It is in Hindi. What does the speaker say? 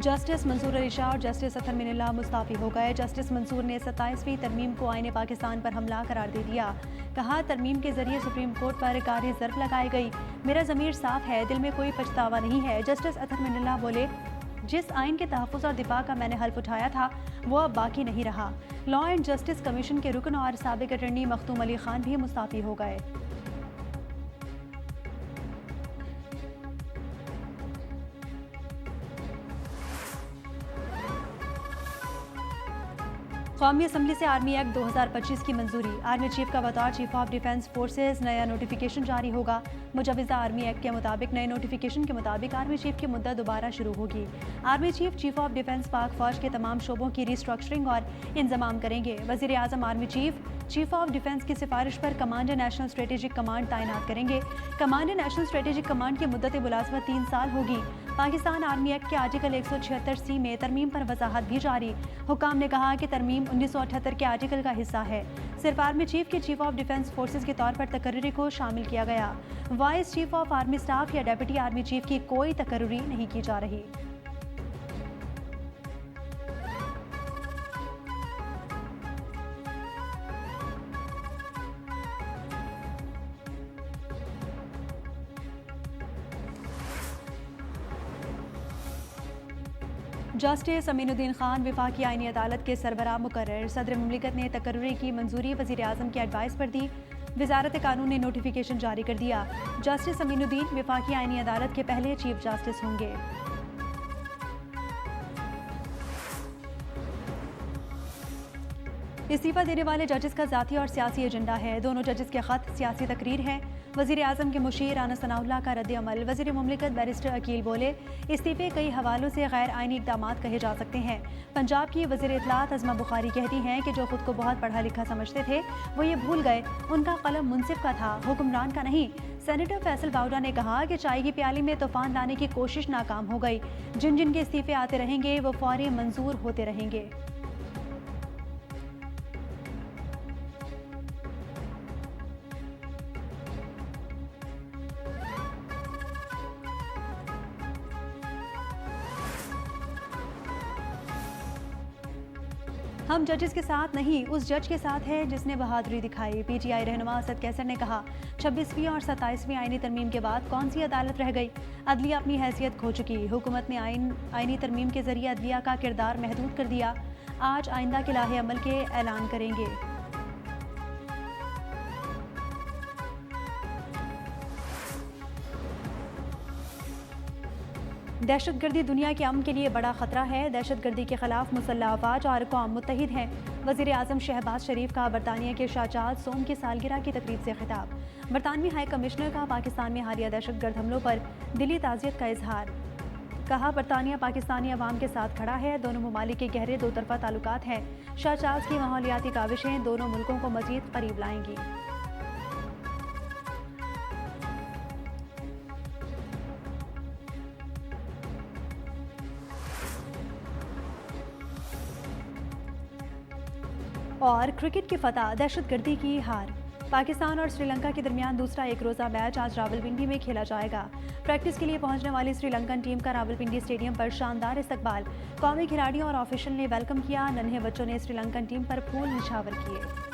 जस्टिस मंसूर अली शाह और जस्टिस अतर मिनल्ला मुस्ताफी हो गए। जस्टिस मंसूर ने 27वीं तरमीम को आईने पाकिस्तान पर हमला करार दे दिया। कहा, तरमीम के जरिए सुप्रीम कोर्ट पर कार्य ज़र्ब लगाई गई। मेरा ज़मीर साफ है, दिल में कोई पछतावा नहीं है। जस्टिस अतर मिनल्ला बोले, जिस आइन के तहफ़्फ़ुज़ और दिफा का मैंने हल्फ उठाया था वो अब बाकी नहीं रहा। लॉ एंड जस्टिस कमीशन के रुकन और साबिक अटर्नी मखदूम अली खान भी मुस्ताफी हो गए। कौमी असम्बली से आर्मी एक्ट 2025 की मंजूरी। आर्मी चीफ का बतौर चीफ ऑफ डिफेंस फोर्सेज नया नोटिफिकेशन जारी होगा। मुजवज़ा आर्मी एक्ट के मुताबिक नए नोटिफिकेशन के मुताबिक आर्मी चीफ की मुद्दत दोबारा शुरू होगी। Army chief chief of defence पाक फौज के तमाम शोबों की रिस्ट्रक्चरिंग और इंजमाम करेंगे। वज़ीर आज़म army chief chief of defence की सिफारिश पर कमांडर नेशनल स्ट्रेटेजिक कमांड तैनात करेंगे। कमांडर नेशनल स्ट्रेटेजिक कमांड की मुद्दत मुलाजमत 3 साल होगी। पाकिस्तान आर्मी एक्ट के आर्टिकल 176C में तरमीम पर वजाहत भी जारी। हुकाम ने कहा कि तरमीम 1978 के आर्टिकल का हिस्सा है। सिर्फ आर्मी चीफ के चीफ ऑफ डिफेंस फोर्सेज के तौर पर तकर्री को शामिल किया गया। Vice chief of army staff या डेप्यूटी आर्मी चीफ की कोई तकर्री नहीं की जा रही। जस्टिस अमीनुद्दीन खान वफाकी आईनी अदालत के सरबराह मुकर्रर। सदर मुमलिकत ने तकर्री की मंजूरी वज़ीर आज़म की एडवाइस पर दी। वजारत कानून ने नोटिफिकेशन जारी कर दिया। जस्टिस अमीनुद्दीन वफाकी आईनी अदालत के पहले चीफ जस्टिस होंगे। इस्तीफा देने वाले जजेस का जाती और सियासी एजेंडा है। दोनों जजेस के खत सियासी तकरीर हैं। वज़ीर आज़म के मुशीर राना सनाउल्लाह का रद्द अमल। वज़ीर मुमलिकत बैरिस्टर अकील बोले, इस्तीफे कई हवालों से गैर आइनी इक़दामात कहे जा सकते हैं। पंजाब की वज़ीर इत्तलात अज़मा बुखारी कहती हैं कि जो खुद को बहुत पढ़ा लिखा समझते थे वो ये भूल गए उनका कलम मुनसिफ का था, हुक्मरान का नहीं। सेनेटर फैसल बाउडा ने कहा कि चाय की प्याली में तूफान लाने की कोशिश नाकाम हो गई। जिन जिन के इस्तीफे आते रहेंगे वो फौरी मंजूर होते रहेंगे। हम जजेस के साथ नहीं, उस जज के साथ है जिसने बहादुरी दिखाई। पीटीआई रहनुमा असद कैसर ने कहा, 26वीं और 27वीं आईनी तरमीम के बाद कौन सी अदालत रह गई। अदलिया अपनी हैसियत खो चुकी। हुकूमत ने आईनी तरमीम के जरिए अदलिया का किरदार महदूद कर दिया। आज आइंदा के लाहे अमल के ऐलान करेंगे। दहशतगर्दी दुनिया के अमन के लिए बड़ा खतरा है। दहशतगर्दी के खिलाफ मुसल्लह अफवाज और कौम मुत्तहिद हैं। वज़ीर आज़म शहबाज शरीफ का बरतानिया के शाहजाद सोम की सालगिरह की तकरीब से खिताब। बरतानवी हाई कमिश्नर का पाकिस्तान में हालिया दहशतगर्द हमलों पर दिली ताज़ियत का इजहार। कहा, बरतानिया पाकिस्तानी अवाम के साथ खड़ा है। दोनों ममालिक के गहरे दो तरफा ताल्लुकात हैं। शाहजाद की माहौलियाती काविशें दोनों मुल्कों को मज़ीद करीब लाएंगी। और क्रिकेट की फतह, दहशतगर्दी की हार। पाकिस्तान और श्रीलंका के दरमियान दूसरा एक रोज़ा मैच आज रावलपिंडी में खेला जाएगा। प्रैक्टिस के लिए पहुंचने वाली श्रीलंकन टीम का रावलपिंडी स्टेडियम पर शानदार इस्तकबाल। कौमी खिलाड़ियों और ऑफिशियल ने वेलकम किया। नन्हे बच्चों ने श्रीलंकन टीम पर फूल निछावर किए।